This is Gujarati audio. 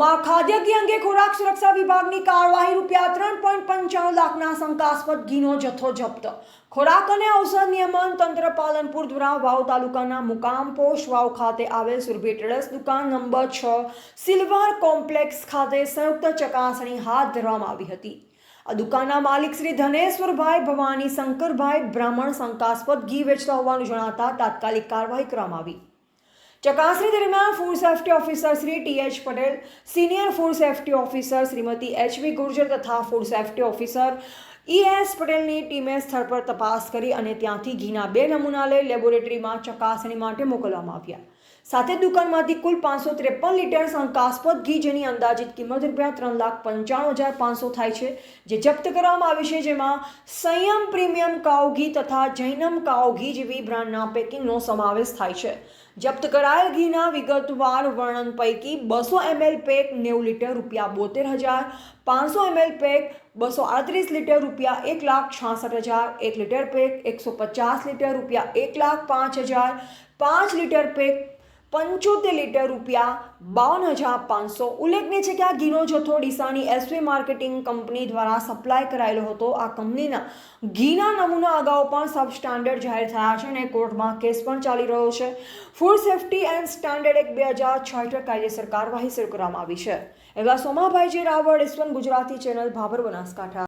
વાવમાં ખાદ્ય ઘી અંગે ખોરાક સુરક્ષા વિભાગની કાર્યવાહી ₹3.95 લાખના શંકાસ્પદ ઘીનો જથ્થો જપ્ત. ખોરાક અને ઔષધ નિયમન તંત્ર પાલનપુર દ્વારા વાવ તાલુકાના મુકામ પોસ્ટ વાવ ખાતે આવેલ સુરભી ટ્રેડર્સ દુકાન નંબર 6 સિલ્વર કોમ્પ્લેક્સ ખાતે સંયુક્ત ચકાસણી હાથ ધરવામાં આવી હતી. આ દુકાનના માલિક શ્રી ધનેશ્વરભાઈ ભવાની શંકરભાઈ બ્રાહ્મણ શંકાસ્પદ ઘી વેચતા હોવાનું જણાતા તાત્કાલિક કાર્યવાહી કરવામાં આવી. ચકાસણી દરમિયાન food safety officer Shri TH Patel, senior food safety officer Shrimati HV Gurjar તથા ફૂડ સેફ્ટી ઓફિસર ES પટેલની ટીમે સ્થળ પર તપાસ કરી અને ત્યાંથી ઘીના 2 નમૂના લઈ લેબોરેટરીમાં ચકાસણી માટે મોકલવામાં આવ્યા. સાથે દુકાનમાંથી કુલ 553 લીટર શંકાસ્પદ ઘી જેની અંદાજિત કિંમત ₹3,95,500 થાય છે જે જપ્ત કરવામાં આવી છે, જેમાં સંયમ પ્રીમિયમ કાઉ ઘી તથા જૈનમ કાઉ ઘી જેવી બ્રાન્ડના પેકિંગનો સમાવેશ થાય છે. જપ્ત કરાયેલ ઘીના વિગતવાર વર્ણન પૈકી 200 ml pack 90 litre ₹72,500 ml pack 238 litre ₹1,66,000, 1 litre pack 150 litre ₹1,05,000, 5 litre pack 75 litre ₹52,500. ઉલ્લેખનીય છે કે આ ઘીનો જથ્થો ડીસાની SV માર્કેટિંગ કંપની દ્વારા સપ્લાય કરાયેલો હતો. આ કંપનીના ઘીના નમૂના અગાઉ પણ સબ સ્ટાન્ડર્ડ જાહેર થયા છે અને કોર્ટમાં કેસ પણ ચાલી રહ્યો છે. Food safety and standard act 2006 હેઠળ કાયદેસર કાર્યવાહી શરૂ કરવામાં આવી છે. એવા સોમાભાઈ જે રાવળ, S1 ગુજરાતી ચેનલ, ભાભર, બનાસકાંઠા.